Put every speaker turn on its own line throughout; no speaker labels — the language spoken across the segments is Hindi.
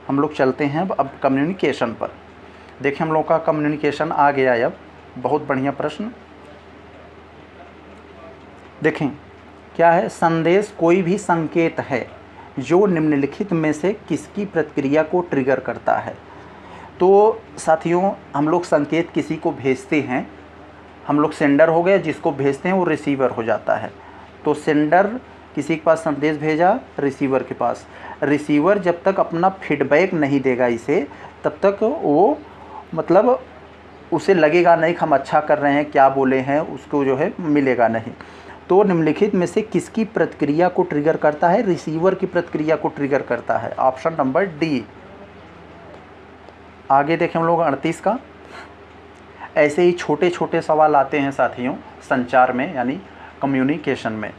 हम लोग चलते हैं अब कम्युनिकेशन पर। देखिए हम लोग का कम्युनिकेशन आ गया है अब। बहुत बढ़िया प्रश्न। देखें क्या है, संदेश कोई भी संकेत है जो निम्नलिखित में से किसकी प्रतिक्रिया को ट्रिगर करता है। तो साथियों हम लोग संकेत किसी को भेजते हैं, हम लोग सेंडर हो गए, जिसको भेजते हैं वो रिसीवर हो जाता है। तो सेंडर किसी के पास संदेश भेजा, रिसीवर के पास। रिसीवर जब तक अपना फीडबैक नहीं देगा इसे, तब तक वो मतलब उसे लगेगा नहीं कि हम अच्छा कर रहे हैं, क्या बोले हैं उसको जो है मिलेगा नहीं। तो निम्नलिखित में से किसकी प्रतिक्रिया को ट्रिगर करता है, रिसीवर की प्रतिक्रिया को ट्रिगर करता है। Option number D. आगे देखें हम लोग 38 का। ऐसे ही छोटे छोटे सवाल आते हैं साथियों संचार में यानी कम्युनिकेशन में।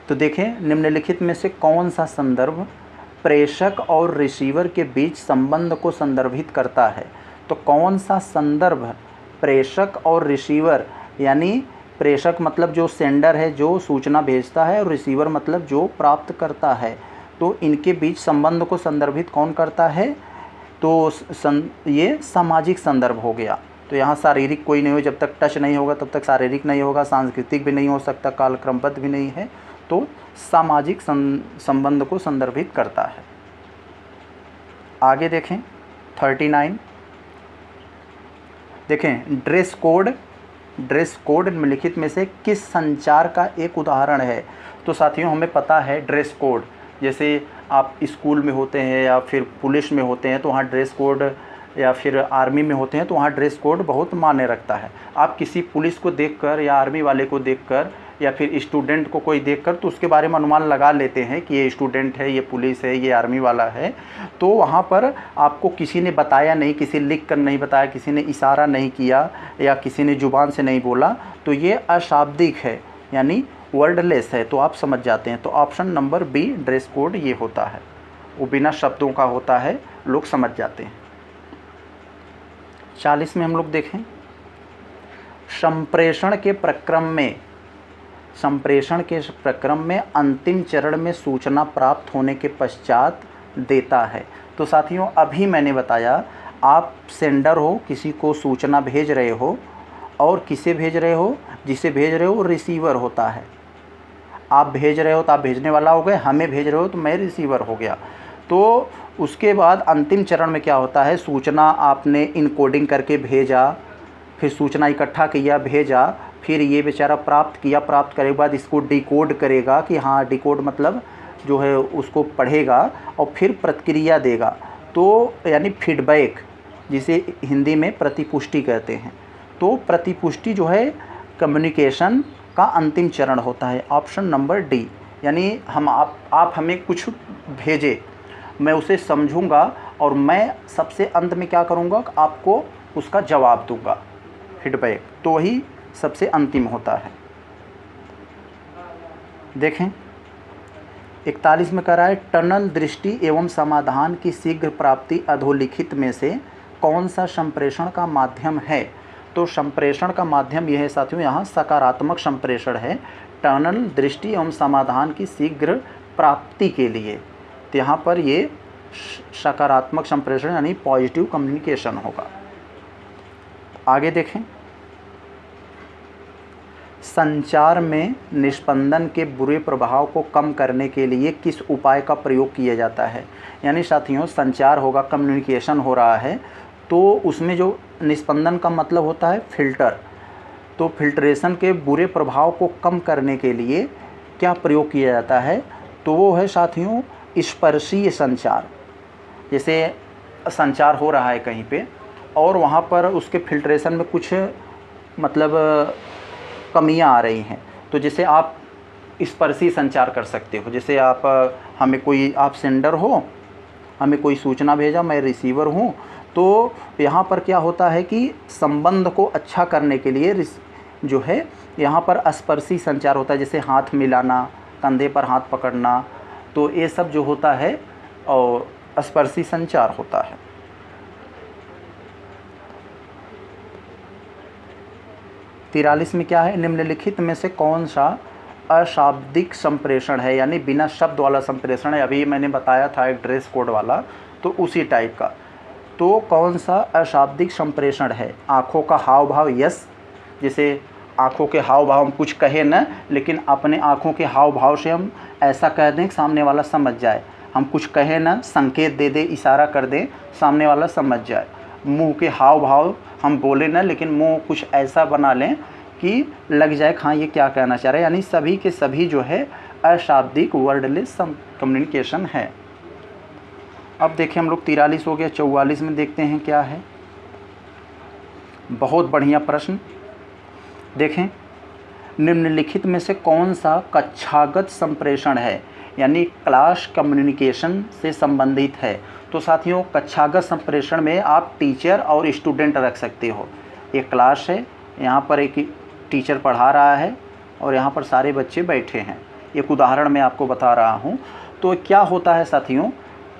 तो देखें निम्नलिखित में से कौन सा संदर्भ प्रेषक और रिसीवर के बीच संबंध को संदर्भित करता है। तो कौन सा संदर्भ प्रेषक और रिसीवर, यानी प्रेषक मतलब जो सेंडर है जो सूचना भेजता है, और रिसीवर मतलब जो प्राप्त करता है, तो इनके बीच संबंध को संदर्भित कौन करता है। तो ये सामाजिक संदर्भ हो गया। तो यहाँ शारीरिक कोई नहीं हो, जब तक टच नहीं होगा तब तक शारीरिक नहीं होगा, सांस्कृतिक भी नहीं हो सकता, कालक्रमबद्ध भी नहीं है, तो सामाजिक संबंध को संदर्भित करता है। आगे देखें 39। देखें ड्रेस कोड। ड्रेस कोड निम्नलिखित में से किस संचार का एक उदाहरण है। तो साथियों हमें पता है ड्रेस कोड, जैसे आप स्कूल में होते हैं या फिर पुलिस में होते हैं तो वहाँ ड्रेस कोड, या फिर आर्मी में होते हैं तो वहाँ ड्रेस कोड बहुत मायने रखता है। आप किसी पुलिस को देखकर या आर्मी वाले को देखकर या फिर स्टूडेंट को कोई देखकर तो उसके बारे में अनुमान लगा लेते हैं कि ये स्टूडेंट है, ये पुलिस है, ये आर्मी वाला है। तो वहाँ पर आपको किसी ने बताया नहीं, किसी लिख कर नहीं बताया, किसी ने इशारा नहीं किया या किसी ने ज़ुबान से नहीं बोला, तो ये अशाब्दिक है यानी वर्डलेस है, तो आप समझ जाते हैं। तो option number B dress code ये होता है, वो बिना शब्दों का होता है, लोग समझ जाते हैं। 40 में हम लोग देखें संप्रेषण के प्रक्रम में अंतिम चरण में सूचना प्राप्त होने के पश्चात देता है। तो साथियों अभी मैंने बताया, आप सेंडर हो, किसी को सूचना भेज रहे हो, और किसे भेज रहे हो, जिसे भेज रहे हो रिसीवर होता है। आप भेज रहे हो तो आप भेजने वाला हो गए, हमें भेज रहे हो तो मैं रिसीवर हो गया। तो उसके बाद अंतिम चरण में क्या होता है, सूचना आपने इनकोडिंग करके भेजा, फिर सूचना इकट्ठा किया भेजा, फिर ये बेचारा प्राप्त किया, प्राप्त करने के बाद इसको डिकोड करेगा कि हाँ डिकोड मतलब जो है उसको पढ़ेगा और फिर प्रतिक्रिया देगा। तो यानी फीडबैक, जिसे हिंदी में प्रतिपुष्टि कहते हैं। तो प्रतिपुष्टि जो है कम्युनिकेशन का अंतिम चरण होता है। Option number D. यानी आप हमें कुछ भेजे, मैं उसे समझूंगा और मैं सबसे अंत में क्या करूंगा, आपको उसका जवाब दूंगा, फीडबैक, तो वही सबसे अंतिम होता है। देखें 41 में कह रहा है टनल दृष्टि एवं समाधान की शीघ्र प्राप्ति अधोलिखित में से कौन सा संप्रेषण का माध्यम है। तो संप्रेषण का माध्यम यह है साथियों, यहाँ सकारात्मक संप्रेषण है, टनल दृष्टि एवं समाधान की शीघ्र प्राप्ति के लिए। तो यहाँ पर ये सकारात्मक संप्रेषण यानी पॉजिटिव कम्युनिकेशन होगा। आगे देखें संचार में निस्पंदन के बुरे प्रभाव को कम करने के लिए किस उपाय का प्रयोग किया जाता है। यानी साथियों संचार होगा, कम्युनिकेशन हो रहा है, तो उसमें जो निस्पंदन का मतलब होता है फिल्टर। तो फिल्ट्रेशन के बुरे प्रभाव को कम करने के लिए क्या प्रयोग किया जाता है, तो वो है साथियों स्पर्शीय संचार। जैसे संचार हो रहा है कहीं पे और वहाँ पर उसके फिल्ट्रेशन में कुछ मतलब कमियां आ रही हैं, तो जैसे आप स्पर्शी संचार कर सकते हो। जैसे आप आप सेंडर हो, हमें कोई सूचना भेजा, मैं रिसीवर हूँ, तो यहाँ पर क्या होता है कि संबंध को अच्छा करने के लिए जो है यहाँ पर स्पर्शी संचार होता है, जैसे हाथ मिलाना, कंधे पर हाथ पकड़ना, तो ये सब जो होता है और स्पर्शी संचार होता है। तिरालीस में क्या है, निम्नलिखित में से कौन सा अशाब्दिक संप्रेषण है, यानी बिना शब्द वाला संप्रेषण है। अभी मैंने बताया था एक ड्रेस कोड वाला, तो उसी टाइप का। तो कौन सा अशाब्दिक संप्रेषण है? आँखों का हाव भाव, यस, जैसे आँखों के हाव भाव हम कुछ कहे न, लेकिन अपने आँखों के हाव भाव से हम ऐसा कह दें कि सामने वाला समझ जाए। हम कुछ कहें न, संकेत दे दे, इशारा कर दें, सामने वाला समझ जाए। मुंह के हाव भाव हम बोले न, लेकिन मुंह कुछ ऐसा बना लें कि लग जाए हाँ ये क्या कहना चाह रहे हैं। यानी सभी के सभी जो है अशाब्दिक वर्डलेस कम्युनिकेशन है। अब देखें हम लोग 43 हो गया, 44 में देखते हैं क्या है। बहुत बढ़िया प्रश्न। देखें, निम्नलिखित में से कौन सा कक्षागत संप्रेषण है, यानी क्लास कम्युनिकेशन से संबंधित है। तो साथियों, कक्षागत संप्रेषण में आप टीचर और स्टूडेंट रख सकते हो। एक क्लास है, यहाँ पर एक टीचर पढ़ा रहा है और यहाँ पर सारे बच्चे बैठे हैं। एक उदाहरण मैं आपको बता रहा हूँ। तो क्या होता है साथियों,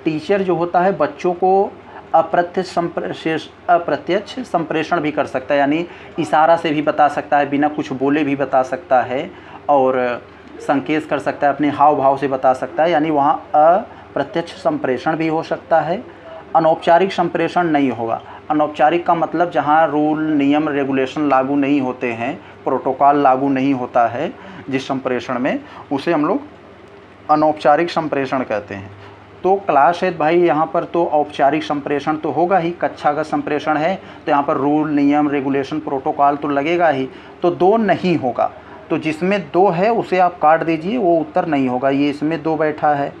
टीचर जो होता है बच्चों को अप्रत्यक्ष संप्रेषण भी कर सकता है, यानी इशारा से भी बता सकता है, बिना कुछ बोले भी बता सकता है, और संकेत कर सकता है, अपने हाव भाव से बता सकता है। यानी वहाँ अप्रत्यक्ष संप्रेषण भी हो सकता है। अनौपचारिक संप्रेषण नहीं होगा। अनौपचारिक का मतलब जहाँ रूल, नियम, रेगुलेशन लागू नहीं होते हैं, प्रोटोकॉल लागू नहीं होता है जिस संप्रेषण में, उसे हम लोग अनौपचारिक संप्रेषण कहते हैं। तो क्लास है भाई, यहाँ पर तो औपचारिक संप्रेषण तो होगा ही। कक्षागत संप्रेषण है तो यहाँ पर रूल, नियम, रेगुलेशन, प्रोटोकॉल तो लगेगा ही। तो 2 नहीं होगा। तो जिसमें 2 है उसे आप काट दीजिए, वो उत्तर नहीं होगा। ये इसमें 2 बैठा है,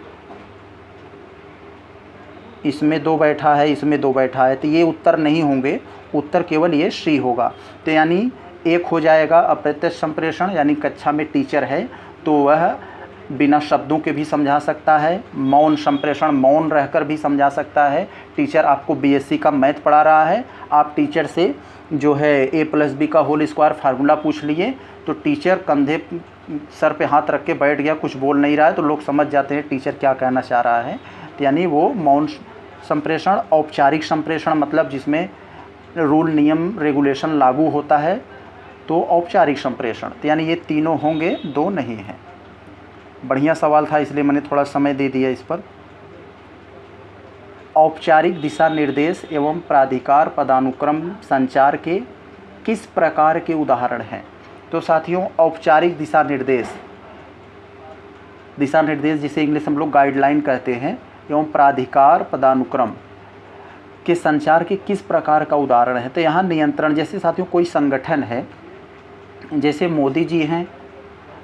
इसमें 2 बैठा है, इसमें 2 बैठा है, तो ये उत्तर नहीं होंगे। उत्तर केवल ये सी होगा। तो यानी एक हो जाएगा अप्रत्यक्ष संप्रेषण, यानी कक्षा में टीचर है तो वह बिना शब्दों के भी समझा सकता है। मौन संप्रेषण, मौन रहकर भी समझा सकता है। टीचर आपको बीएससी का मैथ पढ़ा रहा है, आप टीचर से जो है a+b² फार्मूला पूछ लिए, तो टीचर कंधे सर पे हाथ रख के बैठ गया, कुछ बोल नहीं रहा है, तो लोग समझ जाते हैं टीचर क्या कहना चाह रहा है। तो यानी वो मौन संप्रेषण। औपचारिक संप्रेषण मतलब जिसमें रूल, नियम, रेगुलेशन लागू होता है, तो औपचारिक संप्रेषण। तो यानी ये तीनों होंगे, 2 नहीं हैं। बढ़िया सवाल था, इसलिए मैंने थोड़ा समय दे दिया इस पर। औपचारिक दिशा निर्देश एवं प्राधिकार पदानुक्रम संचार के किस प्रकार के उदाहरण हैं? तो साथियों, औपचारिक दिशा निर्देश जिसे इंग्लिश हम लोग गाइडलाइन कहते हैं, एवं प्राधिकार पदानुक्रम के संचार के किस प्रकार का उदाहरण है? तो यहाँ नियंत्रण, जैसे साथियों कोई संगठन है, जैसे मोदी जी हैं,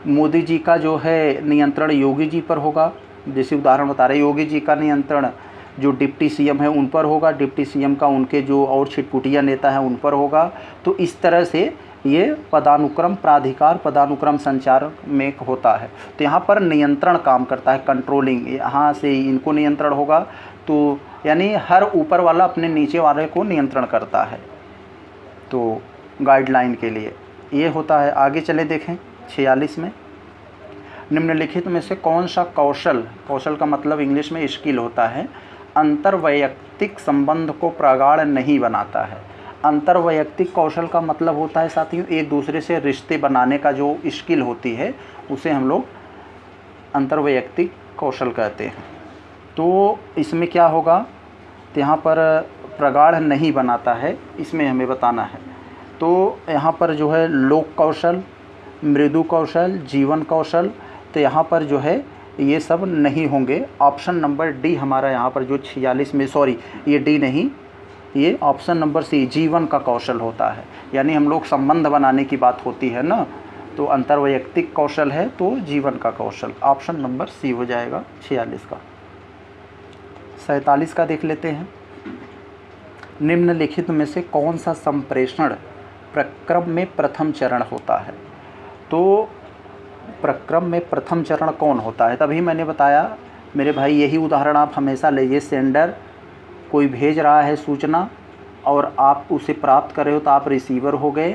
मोदी जी का जो है नियंत्रण योगी जी पर होगा। जैसे उदाहरण बता रहे, योगी जी का नियंत्रण जो डिप्टी सीएम है उन पर होगा, डिप्टी सीएम का उनके जो और छिटपुटिया नेता हैं उन पर होगा। तो इस तरह से ये पदानुक्रम, प्राधिकार पदानुक्रम संचार में होता है। तो यहाँ पर नियंत्रण काम करता है, कंट्रोलिंग, यहाँ से इनको नियंत्रण होगा। तो यानी हर ऊपर वाला अपने नीचे वाले को नियंत्रण करता है, तो गाइडलाइन के लिए ये होता है। आगे चले देखें 46 में, निम्नलिखित में से कौन सा कौशल का मतलब इंग्लिश में स्किल होता है, अंतर्वैयक्तिक संबंध को प्रगाढ़ नहीं बनाता है? अंतर्वैयक्तिक कौशल का मतलब होता है साथियों एक दूसरे से रिश्ते बनाने का जो स्किल होती है, उसे हम लोग अंतर्वैयक्तिक कौशल कहते हैं। तो इसमें क्या होगा, तो यहाँ पर प्रगाढ़ नहीं बनाता है, इसमें हमें बताना है। तो यहाँ पर जो है लोक कौशल, मृदु कौशल, जीवन कौशल, तो यहाँ पर जो है ये सब नहीं होंगे। ऑप्शन नंबर डी हमारा यहाँ पर जो 46 में, सॉरी ये डी नहीं, ये ऑप्शन नंबर सी जीवन का कौशल होता है। यानी हम लोग संबंध बनाने की बात होती है ना, तो अंतर्वैयक्तिक कौशल है तो जीवन का कौशल। ऑप्शन नंबर सी हो जाएगा 46 का। 47 का देख लेते हैं, निम्नलिखित में से कौन सा संप्रेषण प्रक्रम में प्रथम चरण होता है? तो प्रक्रम में प्रथम चरण कौन होता है? तभी मैंने बताया मेरे भाई, यही उदाहरण आप हमेशा लीजिए। सेंडर कोई भेज रहा है सूचना और आप उसे प्राप्त कर रहे हो, तो आप रिसीवर हो गए।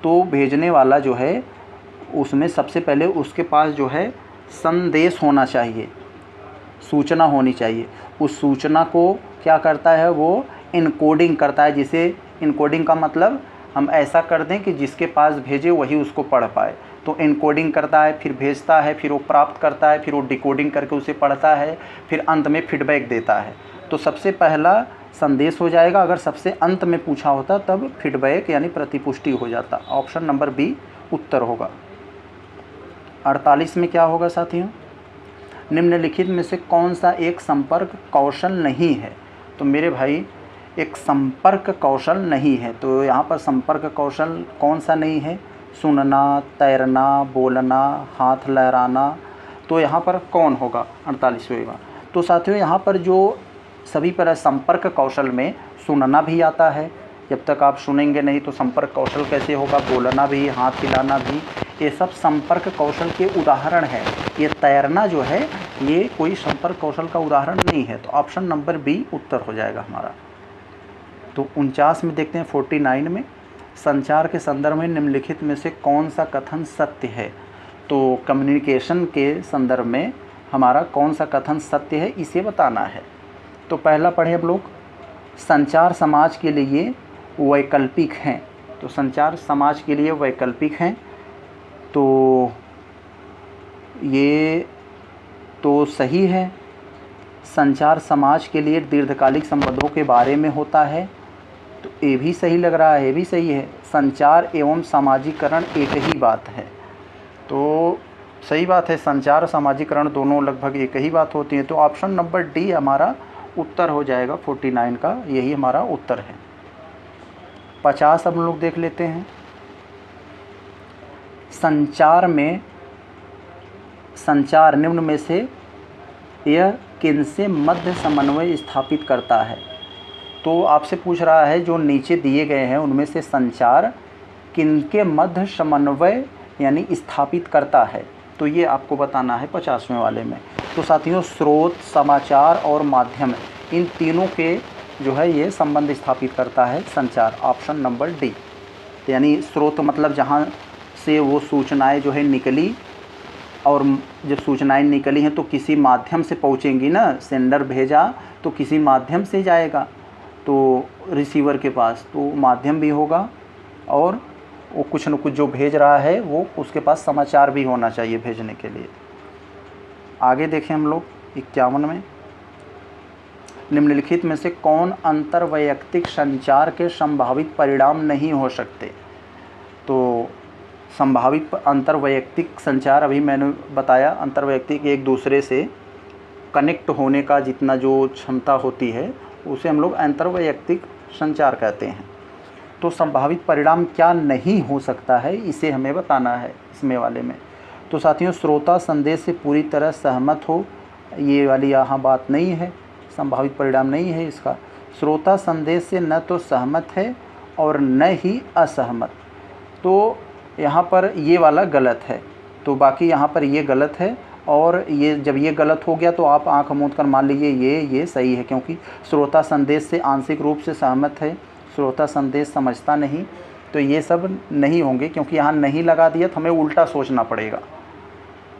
तो भेजने वाला जो है उसमें सबसे पहले उसके पास जो है संदेश होना चाहिए, सूचना होनी चाहिए। उस सूचना को क्या करता है, वो इनकोडिंग करता है। जिसे इनकोडिंग का मतलब हम ऐसा कर दें कि जिसके पास भेजे वही उसको पढ़ पाए। तो इनकोडिंग करता है, फिर भेजता है, फिर वो प्राप्त करता है, फिर वो डिकोडिंग करके उसे पढ़ता है, फिर अंत में फीडबैक देता है। तो सबसे पहला संदेश हो जाएगा, अगर सबसे अंत में पूछा होता तब फीडबैक यानी प्रतिपुष्टि हो जाता। ऑप्शन नंबर बी उत्तर होगा। 48 में क्या होगा साथियों, निम्नलिखित में से कौन सा एक संपर्क कौशल नहीं है। तो मेरे भाई एक संपर्क कौशल नहीं है, तो यहाँ पर संपर्क कौशल कौन सा नहीं है, सुनना, तैरना, बोलना, हाथ लहराना, तो यहाँ पर कौन होगा 48वें बार। तो साथियों यहाँ पर जो सभी पर संपर्क कौशल में सुनना भी आता है, जब तक आप सुनेंगे नहीं तो संपर्क कौशल कैसे होगा, बोलना भी, हाथ हिलाना भी, ये सब संपर्क कौशल के उदाहरण हैं। ये तैरना जो है ये कोई संपर्क कौशल का उदाहरण नहीं है, तो ऑप्शन नंबर बी उत्तर हो जाएगा हमारा। तो 49 में देखते हैं 49 में, संचार के संदर्भ में निम्नलिखित में से कौन सा कथन सत्य है। तो कम्युनिकेशन के संदर्भ में हमारा कौन सा कथन सत्य है इसे बताना है। तो पहला पढ़े हम लोग, संचार समाज के लिए वैकल्पिक हैं। तो संचार समाज के लिए वैकल्पिक हैं, तो ये तो सही है। संचार समाज के लिए दीर्घकालिक संबंधों के बारे में होता है, तो ये भी सही लग रहा है, ये भी सही है। संचार एवं सामाजिकरण एक ही बात है, तो सही बात है, संचार सामाजिकरण दोनों लगभग एक ही बात होती है। तो ऑप्शन नंबर डी हमारा उत्तर हो जाएगा 49 का, यही हमारा उत्तर है। 50 हम लोग देख लेते हैं। संचार निम्न में से यह किनसे मध्य समन्वय स्थापित करता है। तो आपसे पूछ रहा है जो नीचे दिए गए हैं उनमें से संचार किनके मध्य समन्वय यानी स्थापित करता है, तो ये आपको बताना है 50वें वाले में। तो साथियों स्रोत, समाचार और माध्यम, इन तीनों के जो है ये संबंध स्थापित करता है संचार, ऑप्शन नंबर डी। यानी स्रोत मतलब जहाँ से वो सूचनाएं जो है निकली, और जब सूचनाएं निकली हैं तो किसी माध्यम से पहुँचेंगी ना, सेंडर भेजा तो किसी माध्यम से जाएगा तो रिसीवर के पास, तो माध्यम भी होगा, और वो कुछ न कुछ जो भेज रहा है वो उसके पास समाचार भी होना चाहिए भेजने के लिए। आगे देखें हम लोग 51 में, निम्नलिखित में से कौन अंतर्वैयक्तिक संचार के संभावित परिणाम नहीं हो सकते। तो संभावित अंतर्वैयक्तिक संचार अभी मैंने बताया, अंतर्वैयक्तिक एक दूसरे से कनेक्ट होने का जितना जो क्षमता होती है उसे हम लोग अंतर्वैयक्तिक संचार कहते हैं। तो संभावित परिणाम क्या नहीं हो सकता है इसे हमें बताना है इसमें वाले में। तो साथियों श्रोता संदेश से पूरी तरह सहमत हो, ये वाली यहाँ बात नहीं है, संभावित परिणाम नहीं है इसका। श्रोता संदेश से न तो सहमत है और न ही असहमत, तो यहाँ पर ये वाला गलत है, तो बाकी यहाँ पर ये गलत है, और ये जब ये गलत हो गया तो आप आंख मूंद कर मान लीजिए ये सही है, क्योंकि श्रोता संदेश से आंशिक रूप से सहमत है, श्रोता संदेश समझता नहीं, तो ये सब नहीं होंगे, क्योंकि यहाँ नहीं लगा दिया तो हमें उल्टा सोचना पड़ेगा।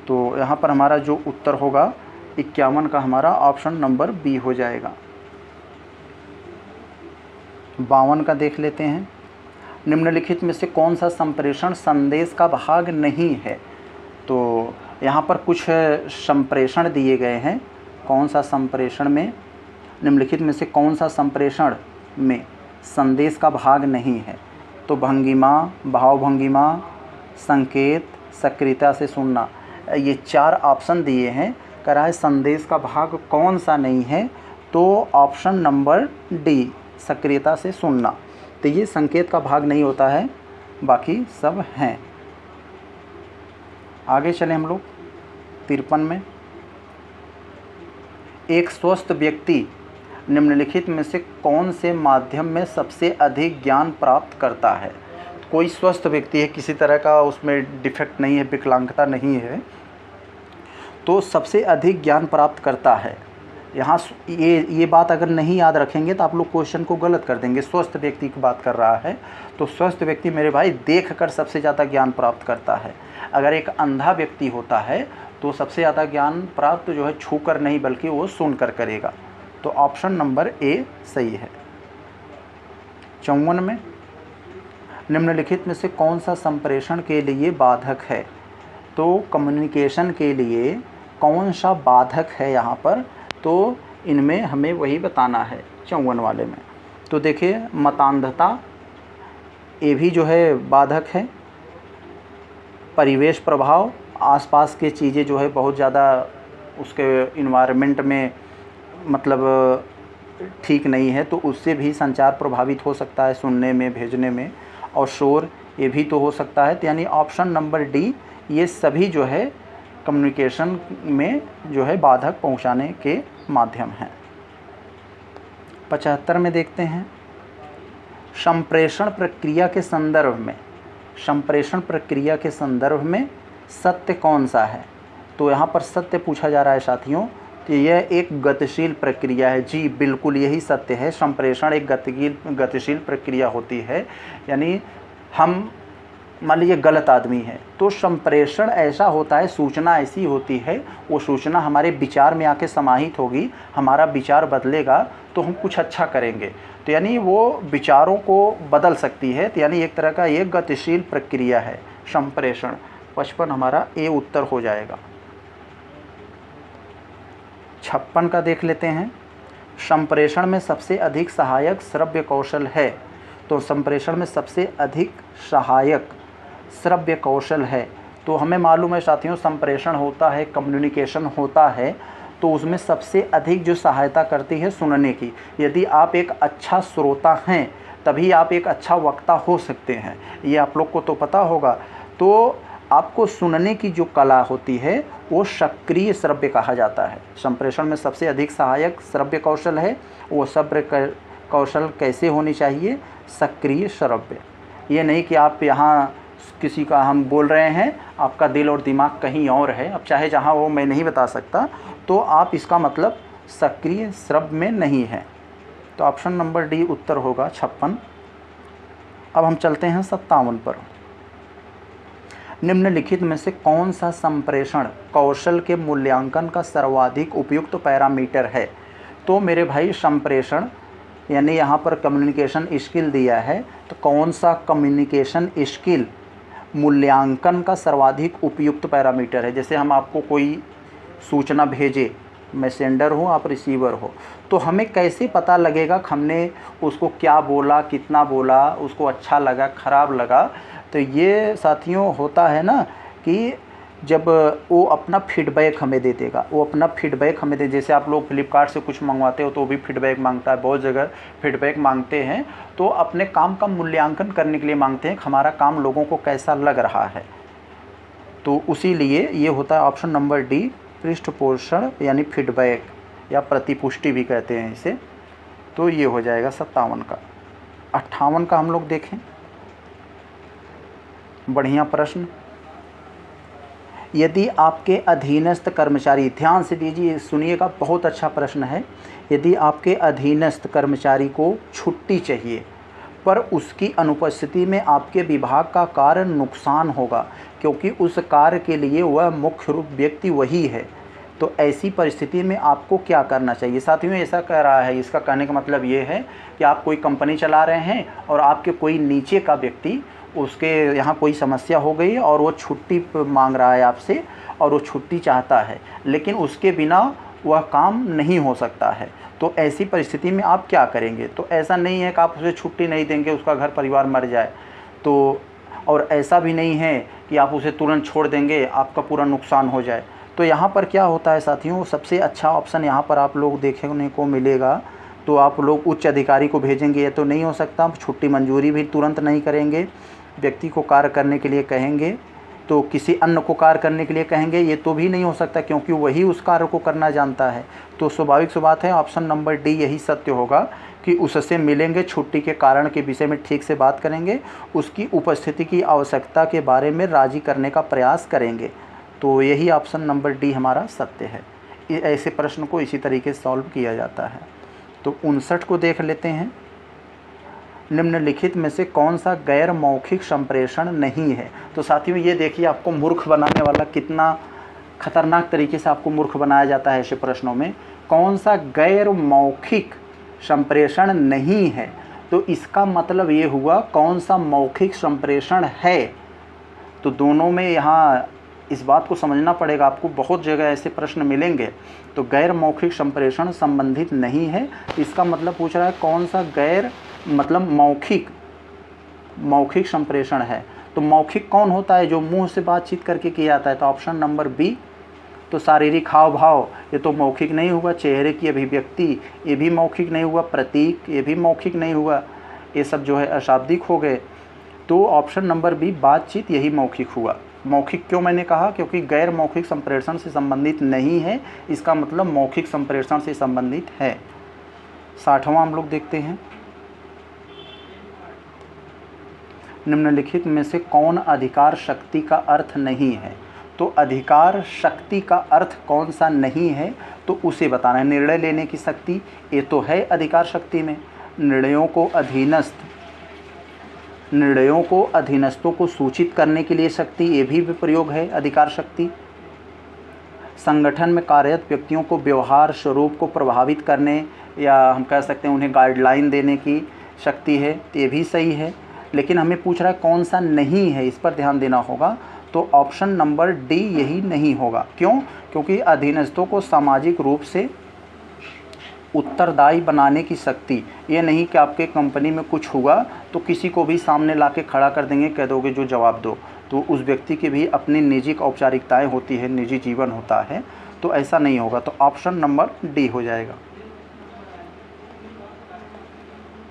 तो यहाँ पर हमारा जो उत्तर होगा 51 का हमारा ऑप्शन नंबर बी हो जाएगा। 52 का देख लेते हैं, निम्नलिखित में से कौन सा संप्रेषण संदेश का भाग नहीं है। तो यहाँ पर कुछ संप्रेषण दिए गए हैं, कौन सा संप्रेषण में, निम्नलिखित में से कौन सा संप्रेषण में संदेश का भाग नहीं है। तो भंगिमा, भावभंगिमा, संकेत, सक्रियता से सुनना, ये 4 ऑप्शन दिए हैं, कह रहा है संदेश का भाग कौन सा नहीं है, तो ऑप्शन नंबर डी सक्रियता से सुनना। तो ये संकेत का भाग नहीं होता है, बाकी सब हैं। आगे चले हम लोग 53 में, एक स्वस्थ व्यक्ति निम्नलिखित में से कौन से माध्यम में सबसे अधिक ज्ञान प्राप्त करता है। कोई स्वस्थ व्यक्ति है, किसी तरह का उसमें डिफेक्ट नहीं है, विकलांगता नहीं है, तो सबसे अधिक ज्ञान प्राप्त करता है। यहाँ ये बात अगर नहीं याद रखेंगे तो आप लोग क्वेश्चन को गलत कर देंगे। स्वस्थ व्यक्ति की बात कर रहा है, तो स्वस्थ व्यक्ति मेरे भाई देख कर सबसे ज़्यादा ज्ञान प्राप्त करता है। अगर एक अंधा व्यक्ति होता है तो सबसे ज़्यादा ज्ञान प्राप्त जो है छू कर नहीं बल्कि वो सुन कर करेगा। तो ऑप्शन नंबर ए सही है। 54 में, निम्नलिखित में से कौन सा संप्रेषण के लिए बाधक है। तो कम्युनिकेशन के लिए कौन सा बाधक है यहाँ पर, तो इनमें हमें वही बताना है 54 वाले में। तो देखिए मतांधता, ये भी जो है बाधक है। परिवेश प्रभाव, आसपास के चीज़ें जो है बहुत ज़्यादा उसके इन्वायरमेंट में मतलब ठीक नहीं है, तो उससे भी संचार प्रभावित हो सकता है, सुनने में, भेजने में। और शोर, ये भी तो हो सकता है। तो यानी ऑप्शन नंबर डी, ये सभी जो है कम्युनिकेशन में जो है बाधक पहुंचाने के माध्यम हैं। 75 में देखते हैं, संप्रेषण प्रक्रिया के संदर्भ में, संप्रेषण प्रक्रिया के संदर्भ में सत्य कौन सा है? तो यहाँ पर सत्य पूछा जा रहा है साथियों, तो यह एक गतिशील प्रक्रिया है। जी बिल्कुल यही सत्य है, संप्रेषण एक गतिशील प्रक्रिया होती है। यानी हम मान लीजिए गलत आदमी है, तो संप्रेषण ऐसा होता है, सूचना ऐसी होती है, वो सूचना हमारे विचार में आके समाहित होगी, हमारा विचार बदलेगा तो हम कुछ अच्छा करेंगे। तो यानी वो विचारों को बदल सकती है। तो यानी एक तरह का ये गतिशील प्रक्रिया है संप्रेषण। 55 हमारा ए उत्तर हो जाएगा। 56 का देख लेते हैं, संप्रेषण में सबसे अधिक सहायक श्रव्य कौशल है। तो संप्रेषण में सबसे अधिक सहायक श्रव्य कौशल है, तो हमें मालूम है साथियों संप्रेषण होता है, कम्युनिकेशन होता है, तो उसमें सबसे अधिक जो सहायता करती है सुनने की। यदि आप एक अच्छा श्रोता हैं तभी आप एक अच्छा वक्ता हो सकते हैं, ये आप लोग को तो पता होगा। तो आपको सुनने की जो कला होती है वो सक्रिय श्रव्य कहा जाता है। संप्रेषण में सबसे अधिक सहायक श्रव्य कौशल है, वो श्रव्य कौशल कैसे होनी चाहिए? सक्रिय श्रव्य। ये नहीं कि आप यहाँ किसी का हम बोल रहे हैं, आपका दिल और दिमाग कहीं और है, अब चाहे जहाँ वो मैं नहीं बता सकता, तो आप इसका मतलब सक्रिय श्रव्य में नहीं है। तो ऑप्शन नंबर डी उत्तर होगा 56। अब हम चलते हैं 57 पर। निम्नलिखित में से कौन सा संप्रेषण कौशल के मूल्यांकन का सर्वाधिक उपयुक्त पैरामीटर है? तो मेरे भाई संप्रेषण यानी यहाँ पर कम्युनिकेशन स्किल दिया है, तो कौन सा कम्युनिकेशन स्किल मूल्यांकन का सर्वाधिक उपयुक्त पैरामीटर है? जैसे हम आपको कोई सूचना भेजे, मैं सेंडर हूँ, आप रिसीवर हो, तो हमें कैसे पता लगेगा हमने उसको क्या बोला, कितना बोला, उसको अच्छा लगा, ख़राब लगा? तो ये साथियों होता है ना कि जब वो अपना फीडबैक हमें दे देगा, वो अपना फीडबैक हमें दे, जैसे आप लोग फ्लिपकार्ट से कुछ मंगवाते हो तो वो भी फीडबैक मांगता है, बहुत जगह फीडबैक मांगते हैं, तो अपने काम का मूल्यांकन करने के लिए मांगते हैं कि हमारा काम लोगों को कैसा लग रहा है। तो उसी लिए ये होता है ऑप्शन नंबर डी, पृष्ठपोषण यानी फीडबैक या प्रतिपुष्टि भी कहते हैं इसे। तो ये हो जाएगा 57 का। 58 का हम लोग देखें, बढ़िया प्रश्न। यदि आपके अधीनस्थ कर्मचारी, ध्यान से दीजिए सुनिएगा, बहुत अच्छा प्रश्न है। यदि आपके अधीनस्थ कर्मचारी को छुट्टी चाहिए पर उसकी अनुपस्थिति में आपके विभाग का कार्य नुकसान होगा क्योंकि उस कार्य के लिए वह मुख्य रूप व्यक्ति वही है, तो ऐसी परिस्थिति में आपको क्या करना चाहिए? साथियों ऐसा कह रहा है, इसका कहने का मतलब ये है कि आप कोई कंपनी चला रहे हैं और आपके कोई नीचे का व्यक्ति, उसके यहाँ कोई समस्या हो गई और वो छुट्टी मांग रहा है आपसे और वो छुट्टी चाहता है, लेकिन उसके बिना वह काम नहीं हो सकता है। तो ऐसी परिस्थिति में आप क्या करेंगे? तो ऐसा नहीं है कि आप उसे छुट्टी नहीं देंगे, उसका घर परिवार मर जाए, तो और ऐसा भी नहीं है कि आप उसे तुरंत छोड़ देंगे, आपका पूरा नुकसान हो जाए। तो यहाँ पर क्या होता है साथियों, सबसे अच्छा ऑप्शन यहाँ पर आप लोग देखने को मिलेगा, तो आप लोग उच्च अधिकारी को भेजेंगे, ये तो नहीं हो सकता। छुट्टी मंजूरी भी तुरंत नहीं करेंगे, व्यक्ति को कार्य करने के लिए कहेंगे, तो किसी अन्य को कार्य करने के लिए कहेंगे, ये तो भी नहीं हो सकता क्योंकि वही उस कार्य को करना जानता है। तो स्वाभाविक सी बात है, ऑप्शन नंबर डी यही सत्य होगा कि उससे मिलेंगे, छुट्टी के कारण के विषय में ठीक से बात करेंगे, उसकी उपस्थिति की आवश्यकता के बारे में राजी करने का प्रयास करेंगे। तो यही ऑप्शन नंबर डी हमारा सत्य है। ऐसे प्रश्न को इसी तरीके से सॉल्व किया जाता है। तो 59 को देख लेते हैं, निम्नलिखित में से कौन सा गैर मौखिक संप्रेषण नहीं है? तो साथियों ये देखिए, आपको मूर्ख बनाने वाला, कितना खतरनाक तरीके से आपको मूर्ख बनाया जाता है ऐसे प्रश्नों में। कौन सा गैर मौखिक संप्रेषण नहीं है? तो इसका मतलब ये हुआ कौन सा मौखिक संप्रेषण है। तो दोनों में यहाँ इस बात को समझना पड़ेगा, आपको बहुत जगह ऐसे प्रश्न मिलेंगे। तो गैर मौखिक संप्रेषण संबंधित नहीं है, इसका मतलब पूछ रहा है कौन सा गैर मतलब मौखिक संप्रेषण है। तो मौखिक कौन होता है? जो मुंह से बातचीत करके किया जाता है। तो ऑप्शन नंबर बी। तो शारीरिक हाव भाव ये तो मौखिक नहीं हुआ, चेहरे की अभिव्यक्ति ये भी मौखिक नहीं हुआ, प्रतीक ये भी मौखिक नहीं हुआ, ये सब जो है अशाब्दिक हो गए। तो ऑप्शन नंबर बी बातचीत यही मौखिक हुआ। मौखिक क्यों मैंने कहा? क्योंकि गैर मौखिक संप्रेषण से संबंधित नहीं है, इसका मतलब मौखिक संप्रेषण से संबंधित है। 60वां हम लोग देखते हैं, निम्नलिखित में से कौन अधिकार शक्ति का अर्थ नहीं है? तो अधिकार शक्ति का अर्थ कौन सा नहीं है तो उसे बताना है। निर्णय लेने की शक्ति ये तो है अधिकार शक्ति में, निर्णयों को अधीनस्थों को सूचित करने के लिए शक्ति ये भी प्रयोग है अधिकार शक्ति। संगठन में कार्यरत व्यक्तियों को व्यवहार स्वरूप को प्रभावित करने या हम कह सकते हैं उन्हें गाइडलाइन देने की शक्ति है, तो ये भी सही है। लेकिन हमें पूछ रहा है कौन सा नहीं है, इस पर ध्यान देना होगा। तो ऑप्शन नंबर डी यही नहीं होगा। क्यों? क्योंकि अधीनस्थों को सामाजिक रूप से उत्तरदायी बनाने की शक्ति, ये नहीं कि आपके कंपनी में कुछ हुआ तो किसी को भी सामने लाके खड़ा कर देंगे, कह दोगे जो जवाब दो। तो उस व्यक्ति की भी अपनी निजी औपचारिकताएं होती है, निजी जीवन होता है, तो ऐसा नहीं होगा। तो ऑप्शन नंबर डी हो जाएगा।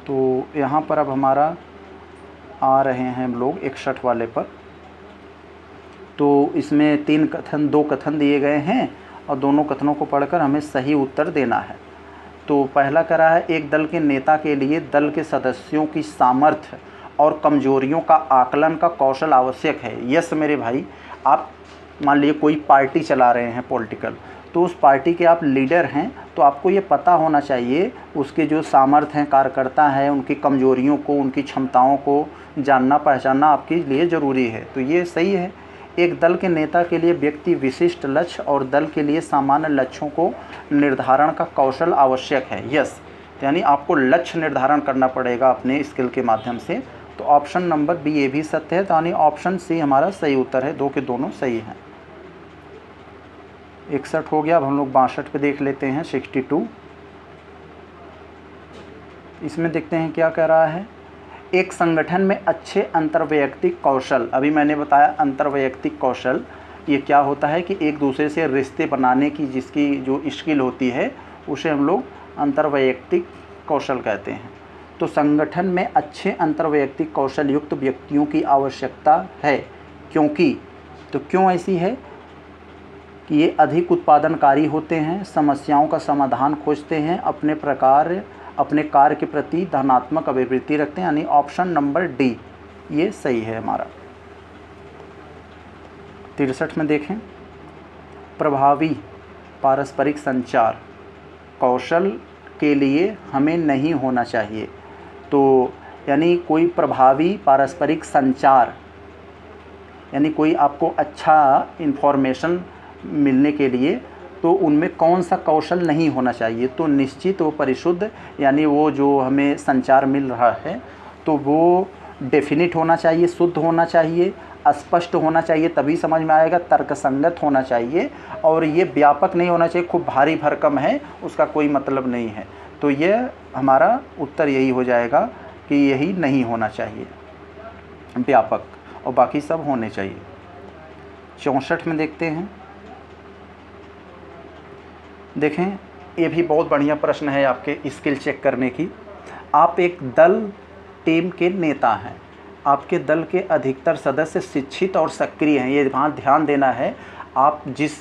तो यहाँ पर अब हमारा आ रहे हैं हम लोग 61 वाले पर। तो इसमें 2 कथन दिए गए हैं और दोनों कथनों को पढ़कर हमें सही उत्तर देना है। तो पहला कह रहा है एक दल के नेता के लिए दल के सदस्यों की सामर्थ्य और कमजोरियों का आकलन का कौशल आवश्यक है। यस मेरे भाई, आप मान लीजिए कोई पार्टी चला रहे हैं पॉलिटिकल, तो उस पार्टी के आप लीडर हैं, तो आपको ये पता होना चाहिए उसके जो सामर्थ्य हैं, कार्यकर्ता हैं, उनकी कमजोरियों को, उनकी क्षमताओं को जानना पहचानना आपके लिए ज़रूरी है। तो ये सही है। एक दल के नेता के लिए व्यक्ति विशिष्ट लक्ष्य और दल के लिए सामान्य लक्ष्यों को निर्धारण का कौशल आवश्यक है। यस, यानी आपको लक्ष्य निर्धारण करना पड़ेगा अपने स्किल के माध्यम से। तो ऑप्शन नंबर बी ये भी सत्य है, तो यानी ऑप्शन सी हमारा सही उत्तर है। 2 के दोनों सही हैं। 61 हो गया। अब हम लोग 62 पे देख लेते हैं, 62। इसमें देखते हैं क्या कह रहा है। एक संगठन में अच्छे अंतर्वैयक्तिक कौशल, अभी मैंने बताया अंतर्वैयक्तिक कौशल ये क्या होता है कि एक दूसरे से रिश्ते बनाने की जिसकी जो स्किल होती है उसे हम लोग अंतर्वैयक्तिक कौशल कहते हैं। तो संगठन में अच्छे अंतर्वैयक्तिक कौशल युक्त व्यक्तियों की आवश्यकता है। क्योंकि तो क्यों ऐसी है कि ये अधिक उत्पादनकारी होते हैं, समस्याओं का समाधान खोजते हैं, अपने कार्य के प्रति धनात्मक अभिवृत्ति रखते हैं, यानी ऑप्शन नंबर डी ये सही है हमारा। 63 में देखें, प्रभावी पारस्परिक संचार कौशल के लिए हमें नहीं होना चाहिए। तो यानी कोई प्रभावी पारस्परिक संचार, यानी कोई आपको अच्छा इन्फॉर्मेशन मिलने के लिए तो उनमें कौन सा कौशल नहीं होना चाहिए? तो निश्चित वो परिशुद्ध, यानी वो जो हमें संचार मिल रहा है तो वो डेफिनिट होना चाहिए, शुद्ध होना चाहिए, स्पष्ट होना चाहिए, तभी समझ में आएगा, तर्कसंगत होना चाहिए, और ये व्यापक नहीं होना चाहिए, खूब भारी भरकम है उसका कोई मतलब नहीं है। तो ये हमारा उत्तर यही हो जाएगा कि यही नहीं होना चाहिए, व्यापक, और बाकी सब होने चाहिए। 64 में देखते हैं। देखें, ये भी बहुत बढ़िया प्रश्न है आपके स्किल चेक करने की। आप एक दल टीम के नेता हैं, आपके दल के अधिकतर सदस्य शिक्षित और सक्रिय हैं। ये वहाँ ध्यान देना है, आप जिस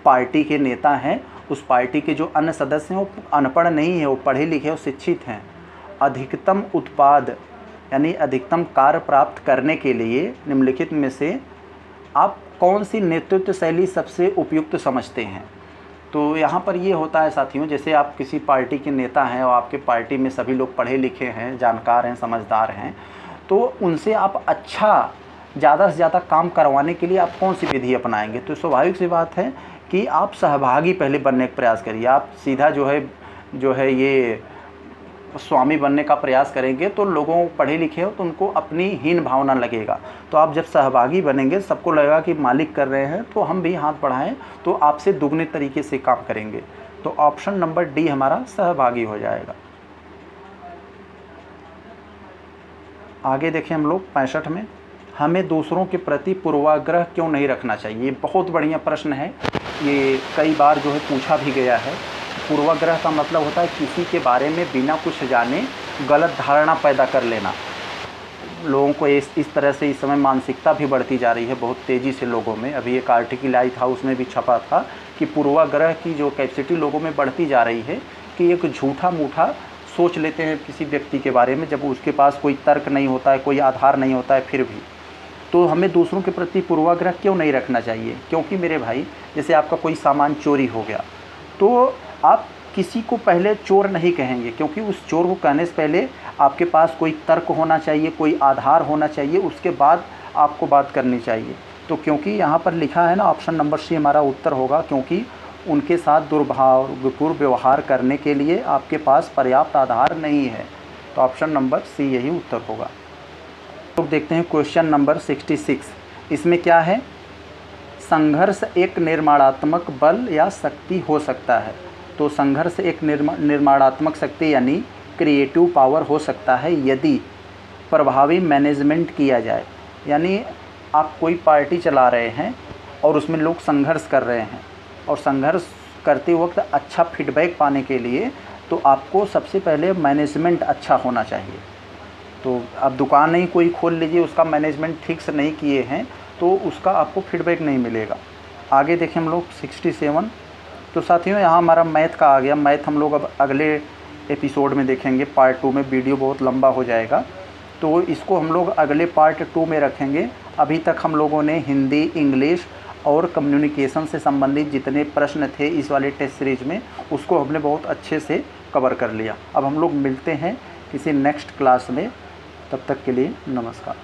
पार्टी के नेता हैं उस पार्टी के जो अन्य सदस्य हैं वो अनपढ़ नहीं है, वो पढ़े लिखे और शिक्षित हैं। अधिकतम उत्पाद यानी अधिकतम कार्य प्राप्त करने के लिए निम्नलिखित में से आप कौन सी नेतृत्व शैली सबसे उपयुक्त समझते हैं? तो यहाँ पर ये होता है साथियों, जैसे आप किसी पार्टी के नेता हैं और आपके पार्टी में सभी लोग पढ़े लिखे हैं, जानकार हैं, समझदार हैं, तो उनसे आप अच्छा ज़्यादा से ज़्यादा काम करवाने के लिए आप कौन सी विधि अपनाएंगे? तो स्वाभाविक सी बात है कि आप सहभागी पहले बनने का प्रयास करिए। आप सीधा जो है ये स्वामी बनने का प्रयास करेंगे तो लोगों पढ़े लिखे हो तो उनको अपनी हीन भावना लगेगा। तो आप जब सहभागी बनेंगे, सबको लगेगा कि मालिक कर रहे हैं तो हम भी हाथ बढ़ाएं तो आपसे दुगने तरीके से काम करेंगे। तो ऑप्शन नंबर डी हमारा सहभागी हो जाएगा। आगे देखें हम लोग 65 में, हमें दूसरों के प्रति पूर्वाग्रह क्यों नहीं रखना चाहिए। ये बहुत बढ़िया प्रश्न है, ये कई बार जो है पूछा भी गया है। पूर्वाग्रह का मतलब होता है किसी के बारे में बिना कुछ जाने गलत धारणा पैदा कर लेना। लोगों को इस तरह से इस समय मानसिकता भी बढ़ती जा रही है बहुत तेज़ी से लोगों में। अभी एक आर्टिकल आई था, उसमें भी छपा था कि पूर्वाग्रह की जो कैपेसिटी लोगों में बढ़ती जा रही है कि एक झूठा मूठा सोच लेते हैं किसी व्यक्ति के बारे में, जब उसके पास कोई तर्क नहीं होता है, कोई आधार नहीं होता है फिर भी। तो हमें दूसरों के प्रति पूर्वाग्रह क्यों नहीं रखना चाहिए, क्योंकि मेरे भाई जैसे आपका कोई सामान चोरी हो गया तो आप किसी को पहले चोर नहीं कहेंगे, क्योंकि उस चोर को कहने से पहले आपके पास कोई तर्क होना चाहिए, कोई आधार होना चाहिए, उसके बाद आपको बात करनी चाहिए। तो क्योंकि यहाँ पर लिखा है ना, ऑप्शन नंबर सी हमारा उत्तर होगा, क्योंकि उनके साथ दुर्भावपूर्ण व्यवहार करने के लिए आपके पास पर्याप्त आधार नहीं है। तो ऑप्शन नंबर सी यही उत्तर होगा। तो देखते हैं क्वेश्चन नंबर 66। इसमें क्या है, संघर्ष एक निर्माणात्मक बल या शक्ति हो सकता है। तो संघर्ष एक निर्माणात्मक शक्ति यानी क्रिएटिव पावर हो सकता है यदि प्रभावी मैनेजमेंट किया जाए। यानी आप कोई पार्टी चला रहे हैं और उसमें लोग संघर्ष कर रहे हैं, और संघर्ष करते वक्त अच्छा फीडबैक पाने के लिए तो आपको सबसे पहले मैनेजमेंट अच्छा होना चाहिए। तो आप दुकान ही कोई खोल लीजिए, उसका मैनेजमेंट ठीक से नहीं किए हैं तो उसका आपको फीडबैक नहीं मिलेगा। आगे देखें हम लोग 67। तो साथियों यहाँ हमारा मैथ का आ गया। मैथ हम लोग अब अगले एपिसोड में देखेंगे, पार्ट 2 में। वीडियो बहुत लंबा हो जाएगा तो इसको हम लोग अगले पार्ट 2 में रखेंगे। अभी तक हम लोगों ने हिंदी, इंग्लिश और कम्युनिकेशन से संबंधित जितने प्रश्न थे इस वाले टेस्ट सीरीज में, उसको हमने बहुत अच्छे से कवर कर लिया। अब हम लोग मिलते हैं किसी नेक्स्ट क्लास में, तब तक के लिए नमस्कार।